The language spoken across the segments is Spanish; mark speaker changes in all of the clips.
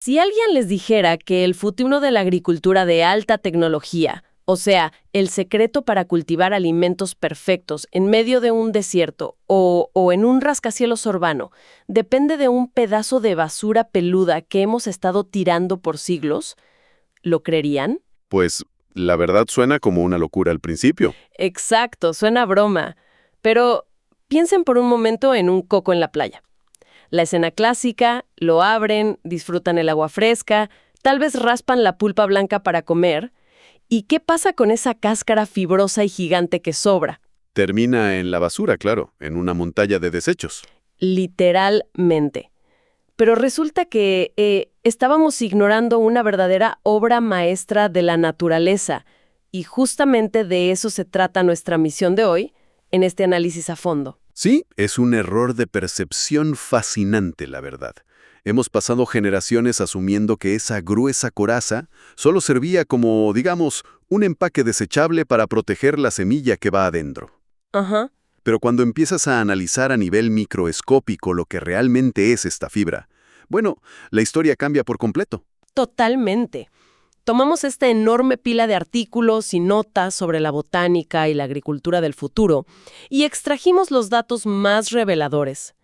Speaker 1: Si alguien les dijera que el futuro de la agricultura de alta tecnología, o sea, el secreto para cultivar alimentos perfectos en medio de un desierto o en un rascacielos urbano, depende de un pedazo de basura peluda que hemos estado tirando por siglos, ¿lo creerían?
Speaker 2: Pues la verdad suena como una locura al principio.
Speaker 1: Exacto, suena a broma. Pero piensen por un momento en un coco en la playa. La escena clásica, lo abren, disfrutan el agua fresca, tal vez raspan la pulpa blanca para comer. ¿Y qué pasa con esa cáscara fibrosa y gigante que sobra?
Speaker 2: Termina en la basura, claro, en una montaña de desechos.
Speaker 1: Literalmente. Pero resulta que estábamos ignorando una verdadera obra maestra de la naturaleza, y justamente de eso se trata nuestra misión de hoy, en este análisis a fondo.
Speaker 2: Sí, es un error de percepción fascinante, la verdad. Hemos pasado generaciones asumiendo que esa gruesa coraza solo servía como, digamos, un empaque desechable para proteger la semilla que va adentro.
Speaker 1: Ajá.
Speaker 2: Pero cuando empiezas a analizar a nivel microscópico lo que realmente es esta fibra, bueno, la historia cambia por completo.
Speaker 1: Totalmente. Tomamos esta enorme pila de artículos y notas sobre la botánica y la agricultura del futuro y extrajimos los datos más reveladores.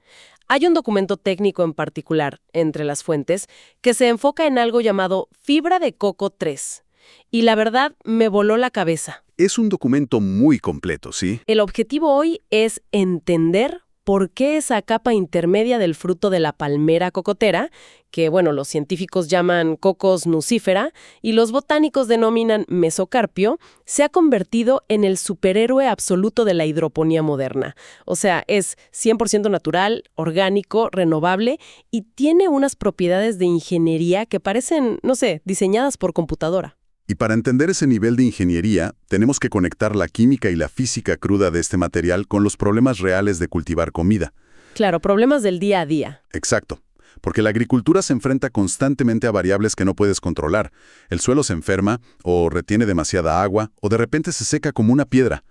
Speaker 1: Hay un documento técnico en particular, entre las fuentes, que se enfoca en algo llamado fibra de coco 3. Y la verdad, me voló la cabeza.
Speaker 2: Es un documento muy completo, ¿sí?
Speaker 1: El objetivo hoy es entender por qué esa capa intermedia del fruto de la palmera cocotera, que los científicos llaman cocos nucífera y los botánicos denominan mesocarpio, se ha convertido en el superhéroe absoluto de la hidroponía moderna. O sea, es 100% natural, orgánico, renovable y tiene unas propiedades de ingeniería que parecen, no sé, diseñadas por computadora.
Speaker 3: Y para entender ese nivel de ingeniería, tenemos que conectar la química y la física cruda de este material con los problemas reales de cultivar comida.
Speaker 1: Claro, problemas del día a día.
Speaker 3: Exacto, porque la agricultura se enfrenta constantemente a variables que no puedes controlar. El suelo se enferma, o retiene demasiada agua, o de repente se seca como una piedra.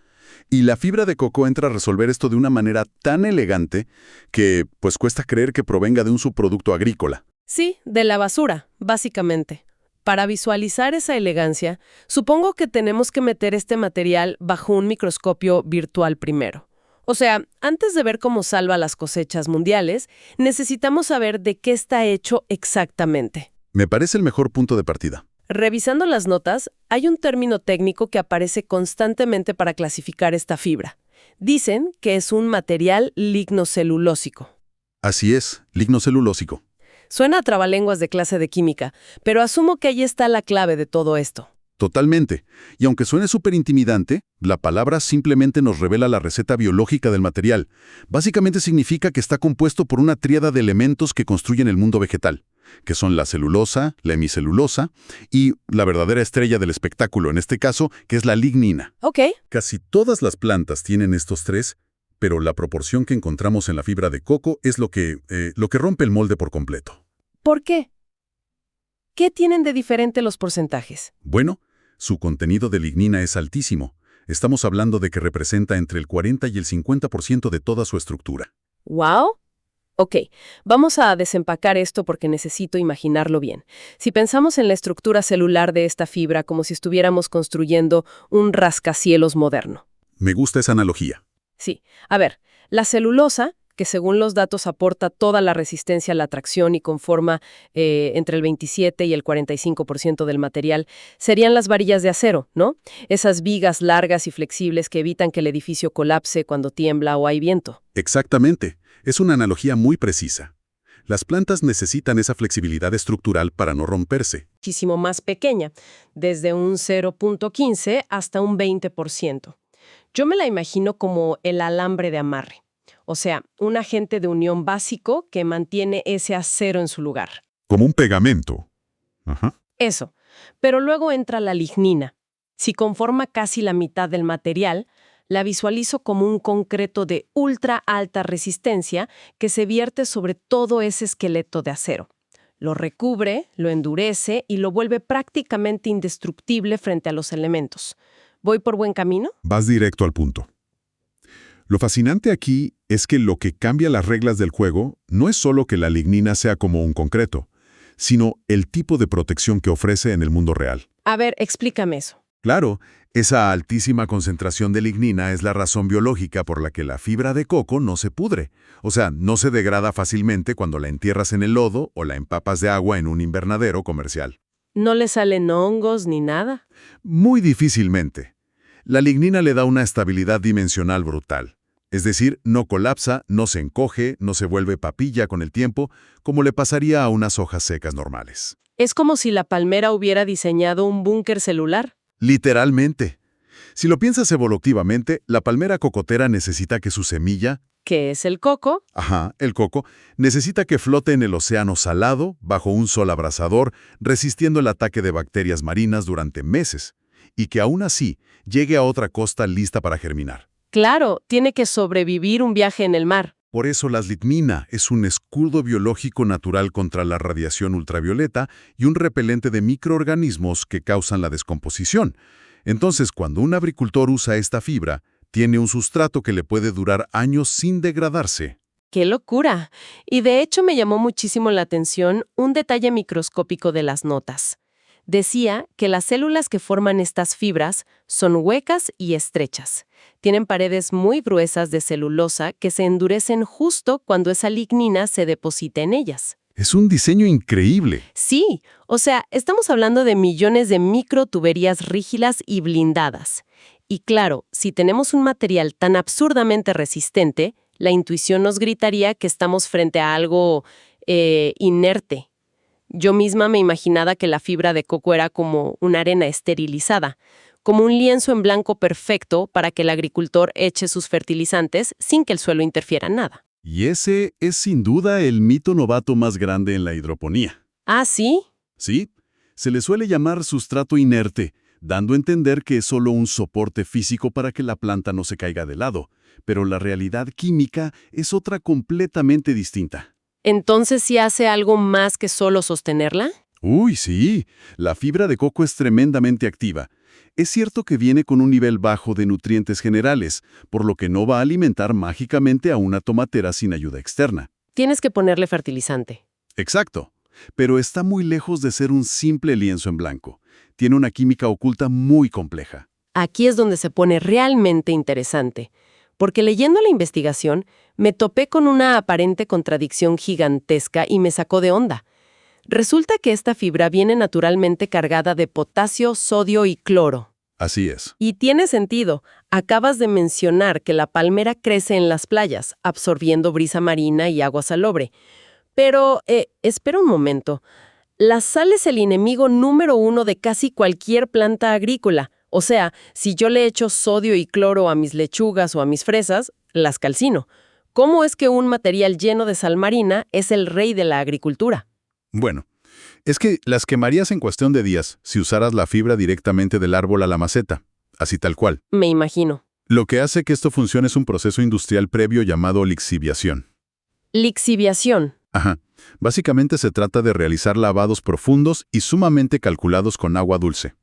Speaker 3: Y la fibra de coco entra a resolver esto de una manera tan elegante que, pues, cuesta creer que provenga de un subproducto agrícola.
Speaker 1: Sí, de la basura, básicamente. Para visualizar esa elegancia, supongo que tenemos que meter este material bajo un microscopio virtual primero. O sea, antes de ver cómo salva las cosechas mundiales, necesitamos saber de qué está hecho exactamente.
Speaker 3: Me parece el mejor punto de partida.
Speaker 1: Revisando las notas, hay un término técnico que aparece constantemente para clasificar esta fibra. Dicen que es un material lignocelulósico.
Speaker 3: Así es, lignocelulósico.
Speaker 1: Suena a trabalenguas de clase de química, pero asumo que ahí está la clave de todo esto.
Speaker 3: Totalmente. Y aunque suene súper intimidante, la palabra simplemente nos revela la receta biológica del material. Básicamente significa que está compuesto por una tríada de elementos que construyen el mundo vegetal, que son la celulosa, la hemicelulosa y la verdadera estrella del espectáculo, en este caso, que es la lignina.
Speaker 1: Ok.
Speaker 3: Casi todas las plantas tienen estos tres, pero la proporción que encontramos en la fibra de coco es lo que rompe el molde por completo.
Speaker 1: ¿Por qué? ¿Qué tienen de diferente los porcentajes?
Speaker 3: Bueno, su contenido de lignina es altísimo. Estamos hablando de que representa entre el 40 y el 50% de toda su estructura.
Speaker 1: ¿Wow? Ok, vamos a desempacar esto porque necesito imaginarlo bien. Si pensamos en la estructura celular de esta fibra como si estuviéramos construyendo un rascacielos moderno.
Speaker 3: Me gusta esa analogía.
Speaker 1: Sí, a ver, la celulosa, que según los datos aporta toda la resistencia a la tracción y conforma entre el 27 y el 45% del material, serían las varillas de acero, ¿no? Esas vigas largas y flexibles que evitan que el edificio colapse cuando tiembla o hay viento.
Speaker 3: Exactamente. Es una analogía muy precisa. Las plantas necesitan esa flexibilidad estructural para no romperse.
Speaker 1: Muchísimo más pequeña, desde un 0.15 hasta un 20%. Yo me la imagino como el alambre de amarre. O sea, un agente de unión básico que mantiene ese acero en su lugar.
Speaker 3: Como un pegamento. Ajá.
Speaker 1: Eso. Pero luego entra la lignina. Si conforma casi la mitad del material, la visualizo como un concreto de ultra alta resistencia que se vierte sobre todo ese esqueleto de acero. Lo recubre, lo endurece y lo vuelve prácticamente indestructible frente a los elementos. ¿Voy por buen camino?
Speaker 3: Vas directo al punto. Lo fascinante aquí es que lo que cambia las reglas del juego no es solo que la lignina sea como un concreto, sino el tipo de protección que ofrece en el mundo real.
Speaker 1: A ver, explícame eso.
Speaker 3: Claro, esa altísima concentración de lignina es la razón biológica por la que la fibra de coco no se pudre. O sea, no se degrada fácilmente cuando la entierras en el lodo o la empapas de agua en un invernadero comercial.
Speaker 1: ¿No le salen hongos ni nada?
Speaker 3: Muy difícilmente. La lignina le da una estabilidad dimensional brutal. Es decir, no colapsa, no se encoge, no se vuelve papilla con el tiempo, como le pasaría a unas hojas secas normales.
Speaker 1: Es como si la palmera hubiera diseñado un búnker celular.
Speaker 3: Literalmente. Si lo piensas evolutivamente, la palmera cocotera necesita que su semilla,
Speaker 1: ¿Qué es el coco?
Speaker 3: el coco, necesita que flote en el océano salado, bajo un sol abrasador, resistiendo el ataque de bacterias marinas durante meses, y que aún así llegue a otra costa lista para germinar.
Speaker 1: Claro, tiene que sobrevivir un viaje en el mar.
Speaker 3: Por eso la lignina es un escudo biológico natural contra la radiación ultravioleta y un repelente de microorganismos que causan la descomposición. Entonces, cuando un agricultor usa esta fibra, tiene un sustrato que le puede durar años sin degradarse.
Speaker 1: ¡Qué locura! Y de hecho me llamó muchísimo la atención un detalle microscópico de las notas. Decía que las células que forman estas fibras son huecas y estrechas. Tienen paredes muy gruesas de celulosa que se endurecen justo cuando esa lignina se deposita en ellas.
Speaker 3: Es un diseño increíble.
Speaker 1: Sí, o sea, estamos hablando de millones de microtuberías rígidas y blindadas. Y claro, si tenemos un material tan absurdamente resistente, la intuición nos gritaría que estamos frente a algo inerte. Yo misma me imaginaba que la fibra de coco era como una arena esterilizada, como un lienzo en blanco perfecto para que el agricultor eche sus fertilizantes sin que el suelo interfiera en nada.
Speaker 3: Y ese es sin duda el mito novato más grande en la hidroponía.
Speaker 1: ¿Ah, sí?
Speaker 3: Sí, se le suele llamar sustrato inerte, dando a entender que es solo un soporte físico para que la planta no se caiga de lado, pero la realidad química es otra completamente distinta.
Speaker 1: ¿Entonces sí hace algo más que solo sostenerla?
Speaker 3: Uy, sí, la fibra de coco es tremendamente activa. Es cierto que viene con un nivel bajo de nutrientes generales, por lo que no va a alimentar mágicamente a una tomatera sin ayuda externa.
Speaker 1: Tienes que ponerle fertilizante.
Speaker 3: Exacto, pero está muy lejos de ser un simple lienzo en blanco. Tiene una química oculta muy compleja.
Speaker 1: Aquí es donde se pone realmente interesante, porque leyendo la investigación me topé con una aparente contradicción gigantesca y me sacó de onda. Resulta que esta fibra viene naturalmente cargada de potasio, sodio y cloro.
Speaker 3: Así es.
Speaker 1: Y tiene sentido. Acabas de mencionar que la palmera crece en las playas, absorbiendo brisa marina y agua salobre. Pero, espera un momento. La sal es el enemigo número 1 de casi cualquier planta agrícola. O sea, si yo le echo sodio y cloro a mis lechugas o a mis fresas, las calcino. ¿Cómo es que un material lleno de sal marina es el rey de la agricultura?
Speaker 3: Bueno, es que las quemarías en cuestión de días si usaras la fibra directamente del árbol a la maceta, así tal cual.
Speaker 1: Me imagino.
Speaker 3: Lo que hace que esto funcione es un proceso industrial previo llamado lixiviación.
Speaker 1: Lixiviación.
Speaker 3: Ajá. Básicamente se trata de realizar lavados profundos y sumamente calculados con agua dulce.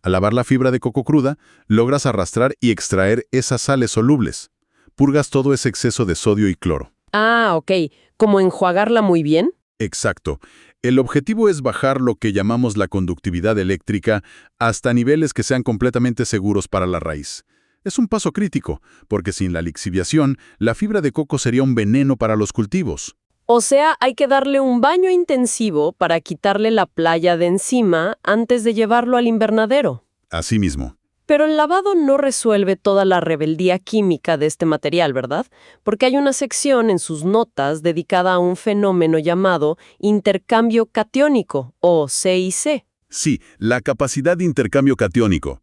Speaker 3: Al lavar la fibra de coco cruda, logras arrastrar y extraer esas sales solubles. Purgas todo ese exceso de sodio y cloro.
Speaker 1: Ah, ok. ¿Cómo enjuagarla muy bien?
Speaker 3: Exacto. El objetivo es bajar lo que llamamos la conductividad eléctrica hasta niveles que sean completamente seguros para la raíz. Es un paso crítico, porque sin la lixiviación, la fibra de coco sería un veneno para los cultivos.
Speaker 1: O sea, hay que darle un baño intensivo para quitarle la playa de encima antes de llevarlo al invernadero.
Speaker 3: Así mismo.
Speaker 1: Pero el lavado no resuelve toda la rebeldía química de este material, ¿verdad? Porque hay una sección en sus notas dedicada a un fenómeno llamado intercambio catiónico, o CIC.
Speaker 3: Sí, la capacidad de intercambio catiónico.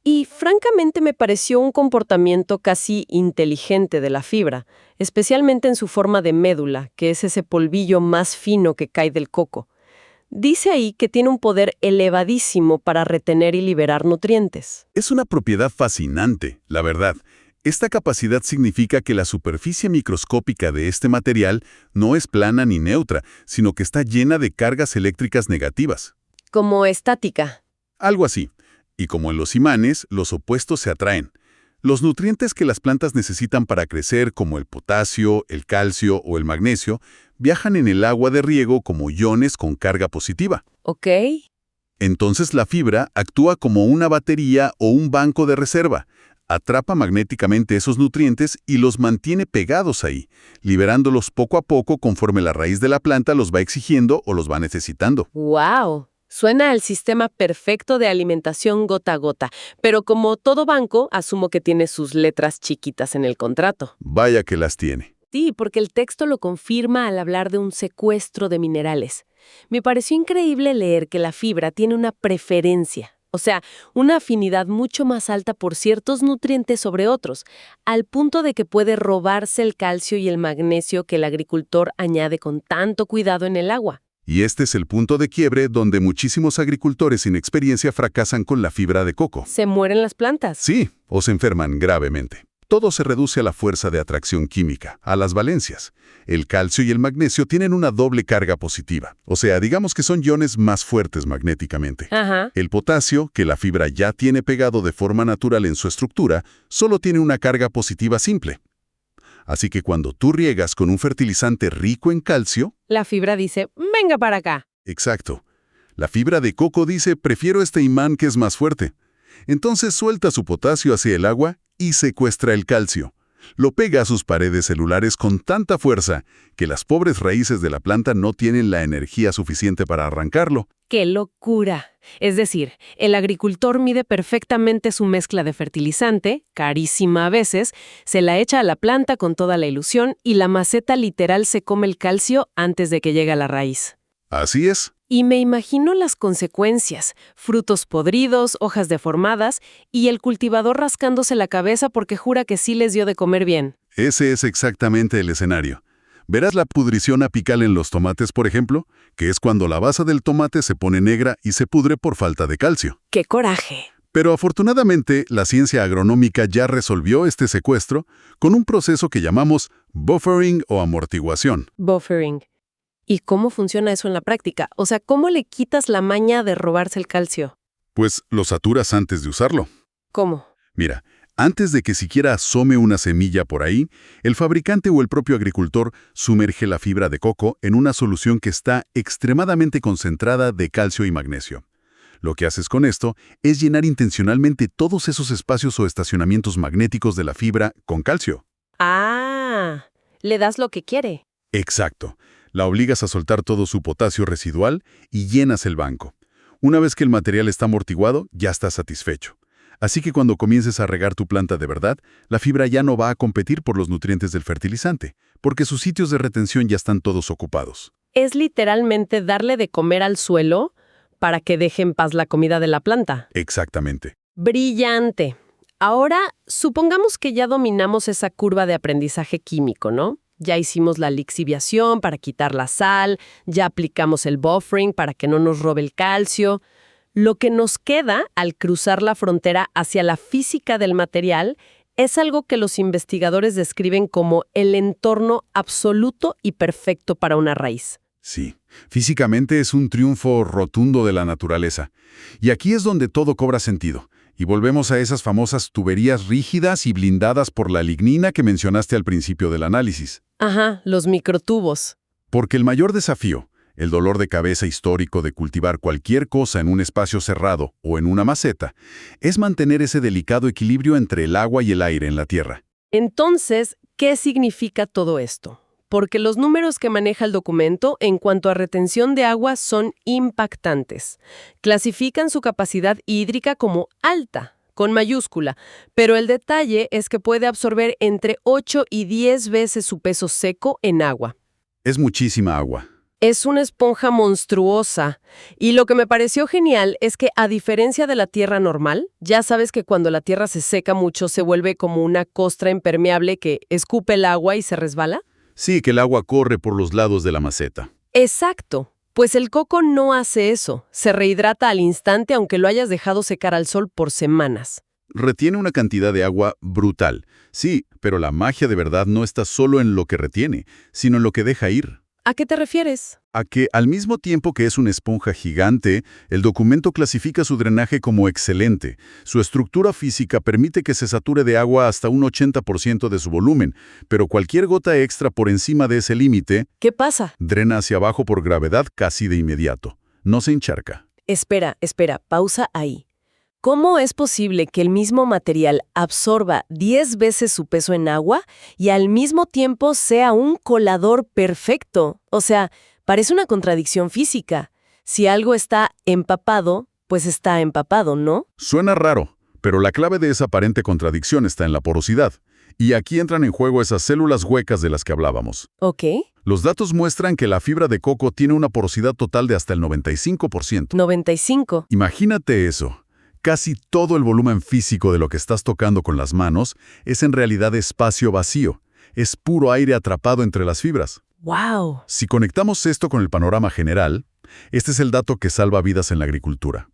Speaker 1: Y francamente me pareció un comportamiento casi inteligente de la fibra, especialmente en su forma de médula, que es ese polvillo más fino que cae del coco. Dice ahí que tiene un poder elevadísimo para retener y liberar nutrientes.
Speaker 3: Es una propiedad fascinante, la verdad. Esta capacidad significa que la superficie microscópica de este material no es plana ni neutra, sino que está llena de cargas eléctricas negativas.
Speaker 1: Como estática.
Speaker 3: Algo así. Y como en los imanes, los opuestos se atraen. Los nutrientes que las plantas necesitan para crecer, como el potasio, el calcio o el magnesio, viajan en el agua de riego como iones con carga positiva.
Speaker 1: Ok.
Speaker 3: Entonces la fibra actúa como una batería o un banco de reserva. Atrapa magnéticamente esos nutrientes y los mantiene pegados ahí, liberándolos poco a poco conforme la raíz de la planta los va exigiendo o los va necesitando.
Speaker 1: ¡Wow! Suena al sistema perfecto de alimentación gota a gota, pero como todo banco, asumo que tiene sus letras chiquitas en el contrato.
Speaker 3: Vaya que las tiene.
Speaker 1: Sí, porque el texto lo confirma al hablar de un secuestro de minerales. Me pareció increíble leer que la fibra tiene una preferencia, o sea, una afinidad mucho más alta por ciertos nutrientes sobre otros, al punto de que puede robarse el calcio y el magnesio que el agricultor añade con tanto cuidado en el agua.
Speaker 3: Y este es el punto de quiebre donde muchísimos agricultores sin experiencia fracasan con la fibra de coco.
Speaker 1: ¿Se mueren las plantas?
Speaker 3: Sí, o se enferman gravemente. Todo se reduce a la fuerza de atracción química, a las valencias. El calcio y el magnesio tienen una doble carga positiva. O sea, digamos que son iones más fuertes magnéticamente.
Speaker 1: Ajá.
Speaker 3: El potasio, que la fibra ya tiene pegado de forma natural en su estructura, solo tiene una carga positiva simple. Así que cuando tú riegas con un fertilizante rico en calcio...
Speaker 1: La fibra dice, venga para acá.
Speaker 3: Exacto. La fibra de coco dice, prefiero este imán que es más fuerte. Entonces suelta su potasio hacia el agua y secuestra el calcio. Lo pega a sus paredes celulares con tanta fuerza que las pobres raíces de la planta no tienen la energía suficiente para arrancarlo.
Speaker 1: ¡Qué locura! Es decir, el agricultor mide perfectamente su mezcla de fertilizante, carísima a veces, se la echa a la planta con toda la ilusión y la maceta literal se come el calcio antes de que llegue a la raíz.
Speaker 3: Así es.
Speaker 1: Y me imagino las consecuencias, frutos podridos, hojas deformadas y el cultivador rascándose la cabeza porque jura que sí les dio de comer bien.
Speaker 3: Ese es exactamente el escenario. Verás la pudrición apical en los tomates, por ejemplo, que es cuando la base del tomate se pone negra y se pudre por falta de calcio.
Speaker 1: ¡Qué coraje!
Speaker 3: Pero afortunadamente, la ciencia agronómica ya resolvió este secuestro con un proceso que llamamos buffering o amortiguación.
Speaker 1: Buffering. ¿Y cómo funciona eso en la práctica? O sea, ¿cómo le quitas la maña de robarse el calcio?
Speaker 3: Pues lo saturas antes de usarlo.
Speaker 1: ¿Cómo?
Speaker 3: Mira, antes de que siquiera asome una semilla por ahí, el fabricante o el propio agricultor sumerge la fibra de coco en una solución que está extremadamente concentrada de calcio y magnesio. Lo que haces con esto es llenar intencionalmente todos esos espacios o estacionamientos magnéticos de la fibra con calcio.
Speaker 1: Ah, le das lo que quiere.
Speaker 3: Exacto. La obligas a soltar todo su potasio residual y llenas el banco. Una vez que el material está amortiguado, ya estás satisfecho. Así que cuando comiences a regar tu planta de verdad, la fibra ya no va a competir por los nutrientes del fertilizante, porque sus sitios de retención ya están todos ocupados.
Speaker 1: Es literalmente darle de comer al suelo para que deje en paz la comida de la planta.
Speaker 3: Exactamente.
Speaker 1: Brillante. Ahora, supongamos que ya dominamos esa curva de aprendizaje químico, ¿no? Ya hicimos la lixiviación para quitar la sal, ya aplicamos el buffering para que no nos robe el calcio. Lo que nos queda al cruzar la frontera hacia la física del material es algo que los investigadores describen como el entorno absoluto y perfecto para una raíz.
Speaker 3: Sí, físicamente es un triunfo rotundo de la naturaleza. Y aquí es donde todo cobra sentido. Y volvemos a esas famosas tuberías rígidas y blindadas por la lignina que mencionaste al principio del análisis.
Speaker 1: Ajá, los microtubos.
Speaker 3: Porque el mayor desafío, el dolor de cabeza histórico de cultivar cualquier cosa en un espacio cerrado o en una maceta, es mantener ese delicado equilibrio entre el agua y el aire en la tierra.
Speaker 1: Entonces, ¿qué significa todo esto? Porque los números que maneja el documento en cuanto a retención de agua son impactantes. Clasifican su capacidad hídrica como alta, con mayúscula, pero el detalle es que puede absorber entre 8 y 10 veces su peso seco en agua.
Speaker 3: Es muchísima agua.
Speaker 1: Es una esponja monstruosa. Y lo que me pareció genial es que, a diferencia de la tierra normal, ya sabes que cuando la tierra se seca mucho se vuelve como una costra impermeable que escupe el agua y se resbala.
Speaker 3: Sí, que el agua corre por los lados de la maceta.
Speaker 1: Exacto. Pues el coco no hace eso. Se rehidrata al instante aunque lo hayas dejado secar al sol por semanas.
Speaker 3: Retiene una cantidad de agua brutal. Sí, pero la magia de verdad no está solo en lo que retiene, sino en lo que deja ir.
Speaker 1: ¿A qué te refieres?
Speaker 3: A que al mismo tiempo que es una esponja gigante, el documento clasifica su drenaje como excelente. Su estructura física permite que se sature de agua hasta un 80% de su volumen, pero cualquier gota extra por encima de ese límite
Speaker 1: ¿Qué pasa?
Speaker 3: drena hacia abajo por gravedad casi de inmediato. No se encharca.
Speaker 1: Espera, pausa ahí. ¿Cómo es posible que el mismo material absorba 10 veces su peso en agua y al mismo tiempo sea un colador perfecto? O sea, parece una contradicción física. Si algo está empapado, pues está empapado, ¿no?
Speaker 3: Suena raro, pero la clave de esa aparente contradicción está en la porosidad. Y aquí entran en juego esas células huecas de las que hablábamos.
Speaker 1: Ok.
Speaker 3: Los datos muestran que la fibra de coco tiene una porosidad total de hasta el 95%.
Speaker 1: 95.
Speaker 3: Imagínate eso. Casi todo el volumen físico de lo que estás tocando con las manos es en realidad espacio vacío. Es puro aire atrapado entre las fibras.
Speaker 1: ¡Wow!
Speaker 3: Si conectamos esto con el panorama general, este es el dato que salva vidas en la agricultura.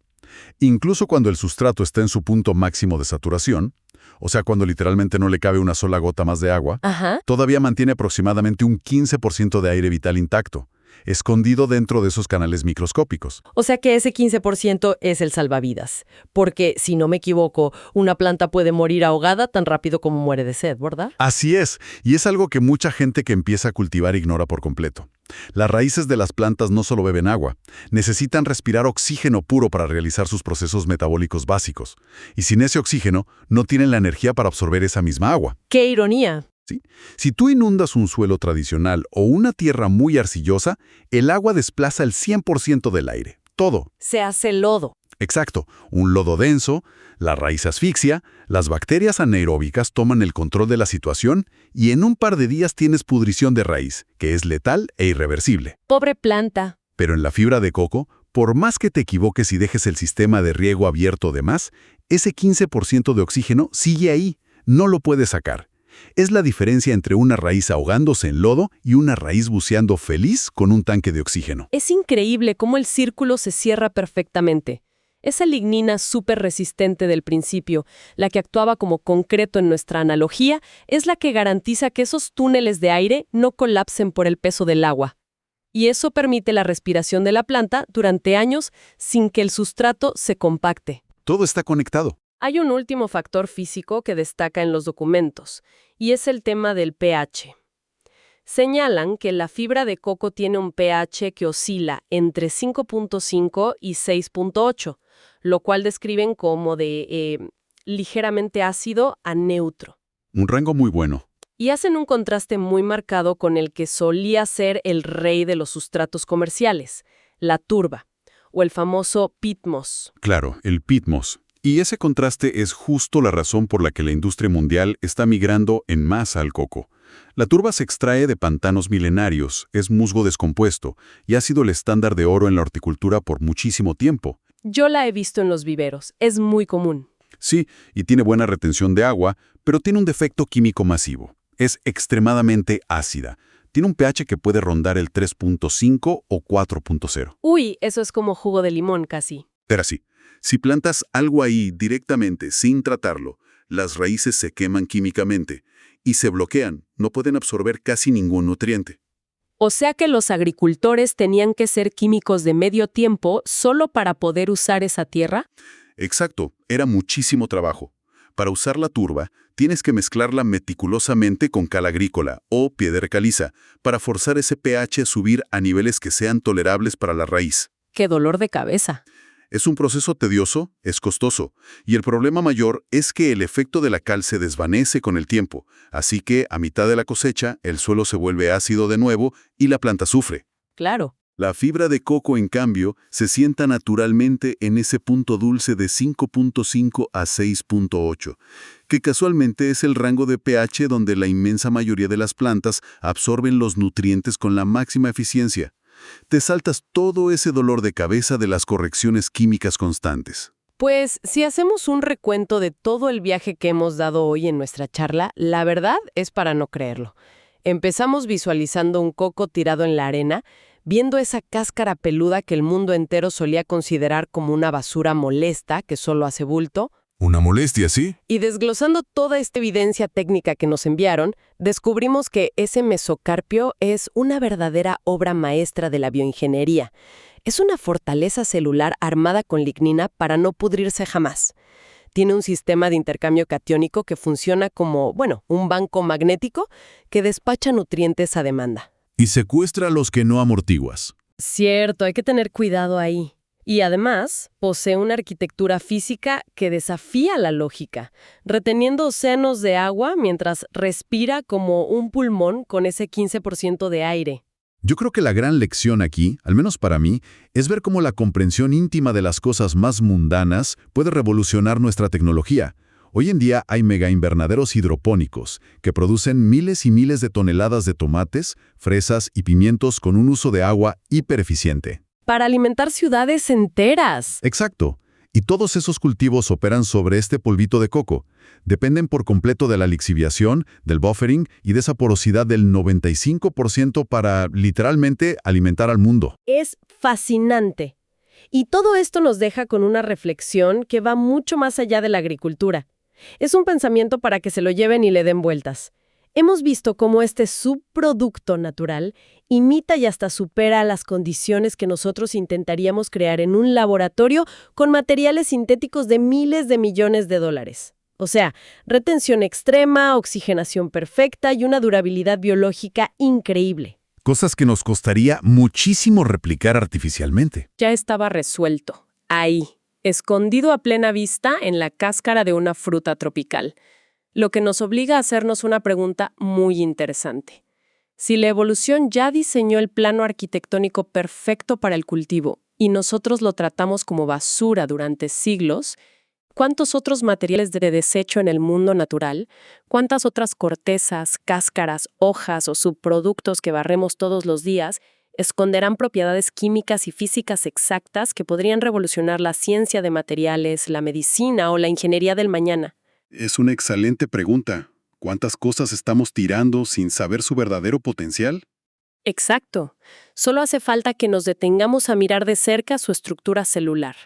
Speaker 3: Incluso cuando el sustrato está en su punto máximo de saturación, o sea, cuando literalmente no le cabe una sola gota más de agua,
Speaker 1: Ajá.
Speaker 3: todavía mantiene aproximadamente un 15% de aire vital intacto, escondido dentro de esos canales microscópicos.
Speaker 1: O sea que ese 15% es el salvavidas. Porque, si no me equivoco, una planta puede morir ahogada tan rápido como muere de sed, ¿verdad?
Speaker 3: Así es, y es algo que mucha gente que empieza a cultivar ignora por completo. Las raíces de las plantas no solo beben agua, necesitan respirar oxígeno puro para realizar sus procesos metabólicos básicos. Y sin ese oxígeno, no tienen la energía para absorber esa misma agua.
Speaker 1: ¡Qué ironía!
Speaker 3: ¿Sí? Si tú inundas un suelo tradicional o una tierra muy arcillosa, el agua desplaza el 100% del aire. Todo.
Speaker 1: Se hace lodo.
Speaker 3: Exacto. Un lodo denso, la raíz asfixia, las bacterias anaeróbicas toman el control de la situación y en un par de días tienes pudrición de raíz, que es letal e irreversible.
Speaker 1: Pobre planta.
Speaker 3: Pero en la fibra de coco, por más que te equivoques y dejes el sistema de riego abierto de más, ese 15% de oxígeno sigue ahí, no lo puedes sacar. Es la diferencia entre una raíz ahogándose en lodo y una raíz buceando feliz con un tanque de oxígeno.
Speaker 1: Es increíble cómo el círculo se cierra perfectamente. Esa lignina súper resistente del principio, la que actuaba como concreto en nuestra analogía, es la que garantiza que esos túneles de aire no colapsen por el peso del agua. Y eso permite la respiración de la planta durante años sin que el sustrato se compacte.
Speaker 3: Todo está conectado.
Speaker 1: Hay un último factor físico que destaca en los documentos, y es el tema del pH. Señalan que la fibra de coco tiene un pH que oscila entre 5.5 y 6.8, lo cual describen como de ligeramente ácido a neutro.
Speaker 3: Un rango muy bueno.
Speaker 1: Y hacen un contraste muy marcado con el que solía ser el rey de los sustratos comerciales, la turba, o el famoso peat moss.
Speaker 3: Claro, el peat moss. Y ese contraste es justo la razón por la que la industria mundial está migrando en masa al coco. La turba se extrae de pantanos milenarios, es musgo descompuesto y ha sido el estándar de oro en la horticultura por muchísimo tiempo.
Speaker 1: Yo la he visto en los viveros, es muy común.
Speaker 3: Sí, y tiene buena retención de agua, pero tiene un defecto químico masivo. Es extremadamente ácida. Tiene un pH que puede rondar el 3.5 o 4.0.
Speaker 1: Uy, eso es como jugo de limón casi.
Speaker 3: Pero sí, si plantas algo ahí directamente sin tratarlo, las raíces se queman químicamente y se bloquean, no pueden absorber casi ningún nutriente.
Speaker 1: O sea que los agricultores tenían que ser químicos de medio tiempo solo para poder usar esa tierra.
Speaker 3: Exacto, era muchísimo trabajo. Para usar la turba, tienes que mezclarla meticulosamente con cal agrícola o piedra caliza para forzar ese pH a subir a niveles que sean tolerables para la raíz.
Speaker 1: ¡Qué dolor de cabeza!
Speaker 3: Es un proceso tedioso, es costoso, y el problema mayor es que el efecto de la cal se desvanece con el tiempo, así que a mitad de la cosecha el suelo se vuelve ácido de nuevo y la planta sufre.
Speaker 1: Claro.
Speaker 3: La fibra de coco, en cambio, se sienta naturalmente en ese punto dulce de 5.5 a 6.8, que casualmente es el rango de pH donde la inmensa mayoría de las plantas absorben los nutrientes con la máxima eficiencia. Te saltas todo ese dolor de cabeza de las correcciones químicas constantes.
Speaker 1: Pues si hacemos un recuento de todo el viaje que hemos dado hoy en nuestra charla, la verdad es para no creerlo. Empezamos visualizando un coco tirado en la arena, viendo esa cáscara peluda que el mundo entero solía considerar como una basura molesta que solo hace bulto.
Speaker 4: Una molestia, ¿sí?
Speaker 1: Y desglosando toda esta evidencia técnica que nos enviaron, descubrimos que ese mesocarpio es una verdadera obra maestra de la bioingeniería. Es una fortaleza celular armada con lignina para no pudrirse jamás. Tiene un sistema de intercambio catiónico que funciona como, un banco magnético que despacha nutrientes a demanda.
Speaker 3: Y secuestra los que no amortiguas.
Speaker 1: Cierto, hay que tener cuidado ahí. Y además, posee una arquitectura física que desafía la lógica, reteniendo océanos de agua mientras respira como un pulmón con ese 15% de aire.
Speaker 3: Yo creo que la gran lección aquí, al menos para mí, es ver cómo la comprensión íntima de las cosas más mundanas puede revolucionar nuestra tecnología. Hoy en día hay megainvernaderos hidropónicos que producen miles y miles de toneladas de tomates, fresas y pimientos con un uso de agua hipereficiente.
Speaker 1: Para alimentar ciudades enteras.
Speaker 3: Exacto. Y todos esos cultivos operan sobre este polvito de coco. Dependen por completo de la lixiviación, del buffering y de esa porosidad del 95% para, literalmente, alimentar al mundo.
Speaker 1: Es fascinante. Y todo esto nos deja con una reflexión que va mucho más allá de la agricultura. Es un pensamiento para que se lo lleven y le den vueltas. Hemos visto cómo este subproducto natural imita y hasta supera las condiciones que nosotros intentaríamos crear en un laboratorio con materiales sintéticos de miles de millones de dólares. O sea, retención extrema, oxigenación perfecta y una durabilidad biológica increíble.
Speaker 3: Cosas que nos costaría muchísimo replicar artificialmente.
Speaker 1: Ya estaba resuelto. Ahí, escondido a plena vista en la cáscara de una fruta tropical. Lo que nos obliga a hacernos una pregunta muy interesante. Si la evolución ya diseñó el plano arquitectónico perfecto para el cultivo y nosotros lo tratamos como basura durante siglos, ¿cuántos otros materiales de desecho en el mundo natural, cuántas otras cortezas, cáscaras, hojas o subproductos que barremos todos los días esconderán propiedades químicas y físicas exactas que podrían revolucionar la ciencia de materiales, la medicina o la ingeniería del mañana?
Speaker 2: Es una excelente pregunta. ¿Cuántas cosas estamos tirando sin saber su verdadero potencial?
Speaker 1: Exacto. Solo hace falta que nos detengamos a mirar de cerca su estructura celular.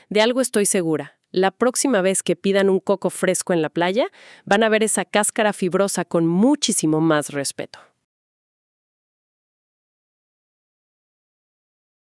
Speaker 1: De algo estoy segura. La próxima vez que pidan un coco fresco en la playa, van a ver esa cáscara fibrosa con muchísimo más respeto.